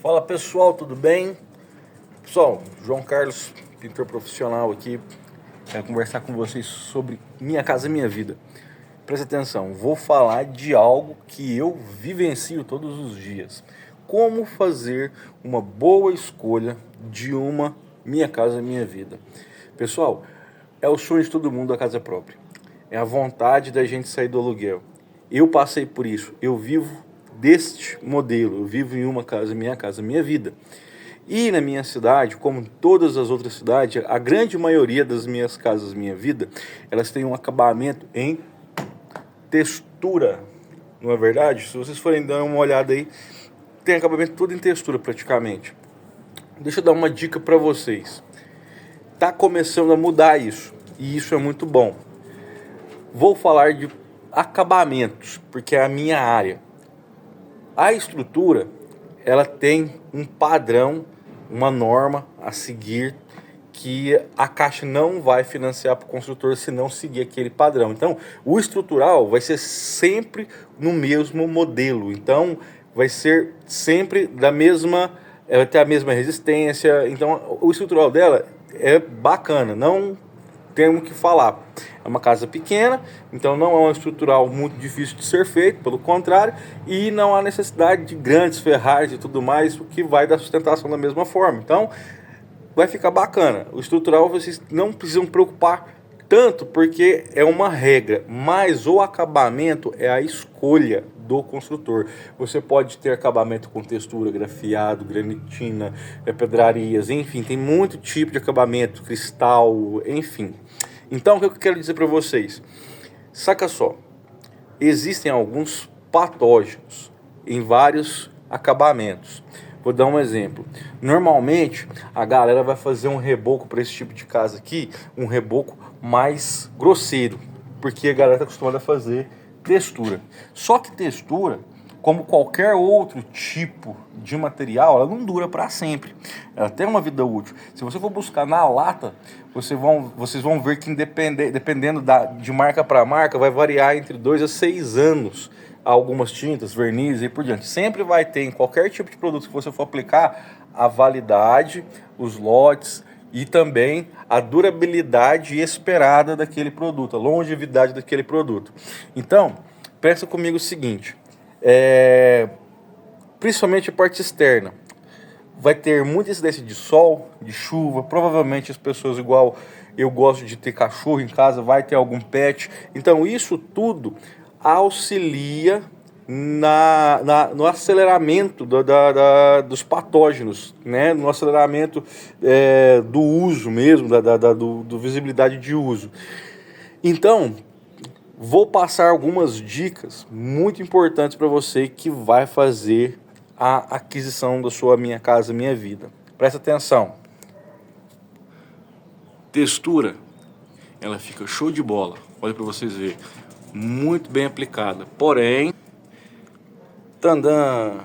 Fala pessoal, tudo bem? Pessoal, João Carlos, pintor profissional aqui. Quero conversar com vocês sobre Minha Casa Minha Vida. Presta atenção, vou falar de algo que eu vivencio todos os dias. Como fazer uma boa escolha de uma Minha Casa Minha Vida. Pessoal, é o sonho de todo mundo a casa própria. É a vontade da gente sair do aluguel. Eu passei por isso, eu vivo deste modelo, eu vivo em uma casa, minha vida. E na minha cidade, como em todas as outras cidades, a grande maioria das minhas casas, minha vida, elas têm um acabamento em textura, não é verdade? Se vocês forem dar uma olhada aí, tem acabamento tudo em textura praticamente. Deixa eu dar uma dica para vocês. Tá começando a mudar isso, e isso é muito bom. Vou falar de acabamentos, porque é a minha área. A estrutura, ela tem um padrão, uma norma a seguir, que a Caixa não vai financiar para o construtor se não seguir aquele padrão. Então, o estrutural vai ser sempre no mesmo modelo. Então, vai ser sempre da mesma, vai ter a mesma resistência. Então, o estrutural dela é bacana, não temos que falar. É uma casa pequena, então não é um estrutural muito difícil de ser feito, pelo contrário, e não há necessidade de grandes ferragens e tudo mais, o que vai dar sustentação da mesma forma. Então, vai ficar bacana. O estrutural vocês não precisam preocupar tanto, porque é uma regra, mas o acabamento é a escolha do construtor. Você pode ter acabamento com textura, grafiado, granitina, pedrarias, enfim, tem muito tipo de acabamento, cristal, enfim. Então, o que eu quero dizer para vocês? Saca só, existem alguns patógenos em vários acabamentos. Vou dar um exemplo. Normalmente, a galera vai fazer um reboco para esse tipo de casa aqui, um reboco mais grosseiro, porque a galera está acostumada a fazer textura. Só que textura, como qualquer outro tipo de material, ela não dura para sempre. Ela tem uma vida útil. Se você for buscar na lata, vocês vão ver que dependendo de marca para marca, vai variar entre 2 a 6 anos. Algumas tintas, verniz e por diante. Sempre vai ter em qualquer tipo de produto que você for aplicar a validade, os lotes e também a durabilidade esperada daquele produto, a longevidade daquele produto. Então, pensa comigo o seguinte, principalmente a parte externa, vai ter muita incidência de sol, de chuva, provavelmente as pessoas igual eu gosto de ter cachorro em casa, vai ter algum pet, então isso tudo auxilia no aceleramento dos patógenos, né? No aceleramento do uso mesmo, do visibilidade de uso. Então, vou passar algumas dicas muito importantes para você que vai fazer a aquisição da sua Minha Casa Minha Vida. Presta atenção. Textura, ela fica show de bola. Olha para vocês verem. Muito bem aplicada. Porém, tandã,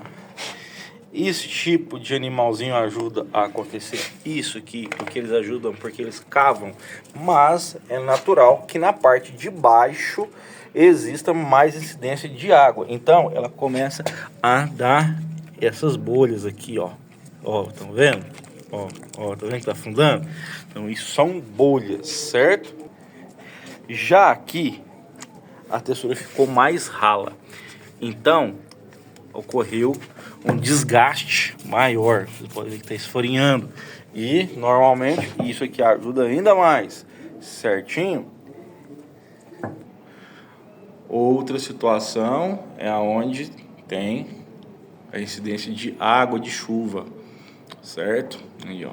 esse tipo de animalzinho ajuda a acontecer isso aqui, porque eles ajudam, porque eles cavam, mas é natural que na parte de baixo exista mais incidência de água, então ela começa a dar essas bolhas aqui, ó, estão vendo? Tá vendo que tá afundando? Então isso são bolhas, certo? Já aqui a textura ficou mais rala, então ocorreu um desgaste maior, você pode ver que está esforinhando, e normalmente isso aqui ajuda ainda mais, certinho? Outra situação é onde tem a incidência de água de chuva, certo? Aí, ó.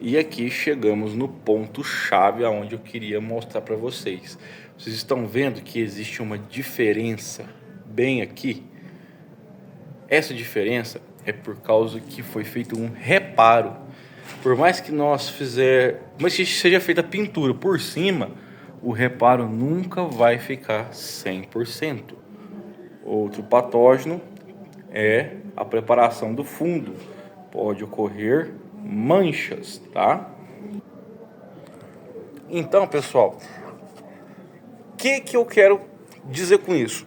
E aqui chegamos no ponto chave aonde eu queria mostrar para vocês. Vocês estão vendo que existe uma diferença bem aqui? Essa diferença é por causa que foi feito um reparo. Por mais que mas que seja feita a pintura por cima, o reparo nunca vai ficar 100%. Outro patógeno é a preparação do fundo. Pode ocorrer manchas, tá? Então, pessoal, o que eu quero dizer com isso?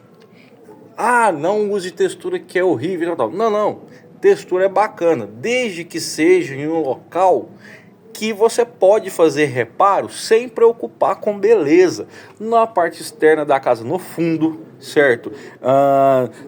Ah, não use textura que é horrível e tal. Não, não. Textura é bacana, desde que seja em um local que você pode fazer reparo sem preocupar com beleza. Na parte externa da casa, no fundo, certo?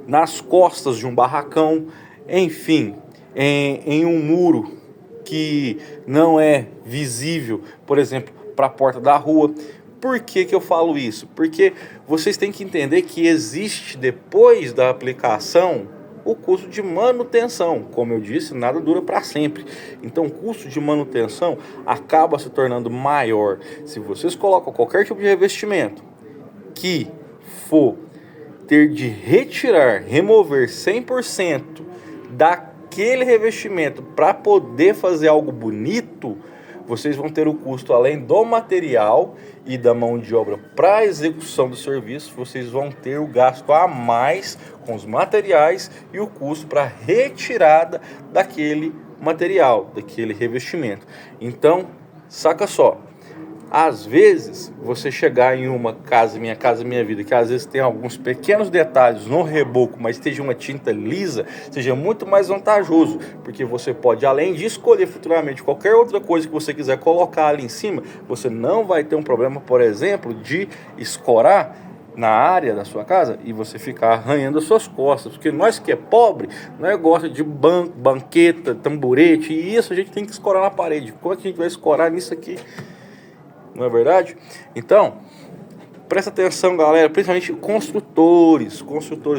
Nas costas de um barracão, enfim, em um muro que não é visível, por exemplo, para a porta da rua. Por que que eu falo isso? Porque vocês têm que entender que existe, depois da aplicação, o custo de manutenção. Como eu disse, nada dura para sempre. Então, o custo de manutenção acaba se tornando maior. Se vocês colocam qualquer tipo de revestimento que for ter de retirar, remover 100% daquele revestimento para poder fazer algo bonito, vocês vão ter o custo, além do material e da mão de obra para a execução do serviço, vocês vão ter o gasto a mais com os materiais e o custo para retirada daquele material, daquele revestimento. Então, saca só, às vezes você chegar em uma casa, Minha Casa Minha Vida, que às vezes tem alguns pequenos detalhes no reboco, mas esteja uma tinta lisa, seja muito mais vantajoso, porque você pode, além de escolher futuramente qualquer outra coisa que você quiser colocar ali em cima, você não vai ter um problema, por exemplo, de escorar na área da sua casa e você ficar arranhando as suas costas, porque nós que é pobre, nós gosta de banqueta, tamborete, e isso a gente tem que escorar na parede. Como é que a gente vai escorar nisso aqui? Não é verdade? Então, presta atenção, galera, principalmente construtores,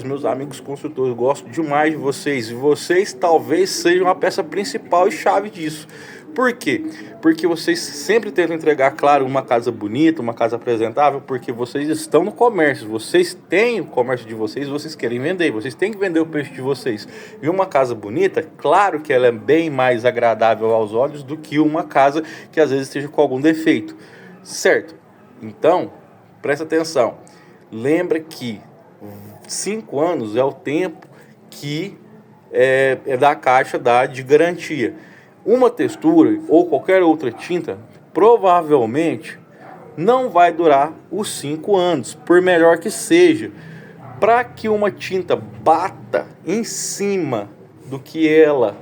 meus amigos construtores, gosto demais de vocês, e vocês talvez sejam a peça principal e chave disso. Por quê? Porque vocês sempre tentam entregar, claro, uma casa bonita, uma casa apresentável, porque vocês estão no comércio, vocês têm o comércio de vocês, vocês querem vender, vocês têm que vender o peixe de vocês. E uma casa bonita, claro que ela é bem mais agradável aos olhos do que uma casa que às vezes esteja com algum defeito. Certo? Então, presta atenção. Lembra que 5 anos é o tempo que é da caixa de garantia. Uma textura ou qualquer outra tinta provavelmente não vai durar os 5 anos, por melhor que seja. Para que uma tinta bata em cima do que ela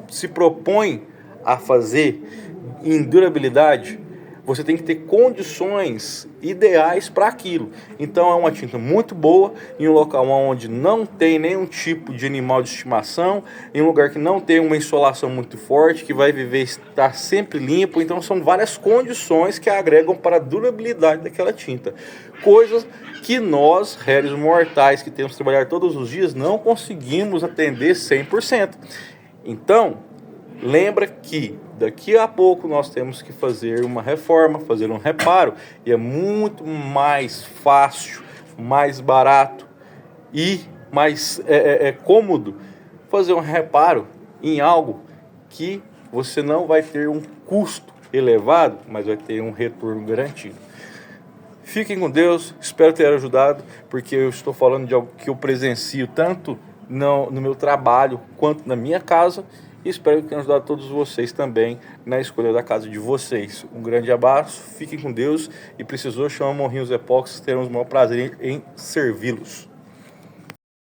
se propõe a fazer em durabilidade, você tem que ter condições ideais para aquilo. Então é uma tinta muito boa em um local onde não tem nenhum tipo de animal de estimação, em um lugar que não tem uma insolação muito forte, que vai viver estar sempre limpo. Então são várias condições que agregam para a durabilidade daquela tinta. Coisas que nós, réis mortais, que temos que trabalhar todos os dias, não conseguimos atender 100%. Então, lembra que daqui a pouco nós temos que fazer uma reforma, fazer um reparo, e é muito mais fácil, mais barato e mais cômodo fazer um reparo em algo que você não vai ter um custo elevado, mas vai ter um retorno garantido. Fiquem com Deus, espero ter ajudado, porque eu estou falando de algo que eu presencio tanto no meu trabalho quanto na minha casa. E espero que tenha ajudado todos vocês também na escolha da casa de vocês. Um grande abraço, fiquem com Deus, e precisou chamar Morrinhos Epóxi, teremos o maior prazer em servi-los.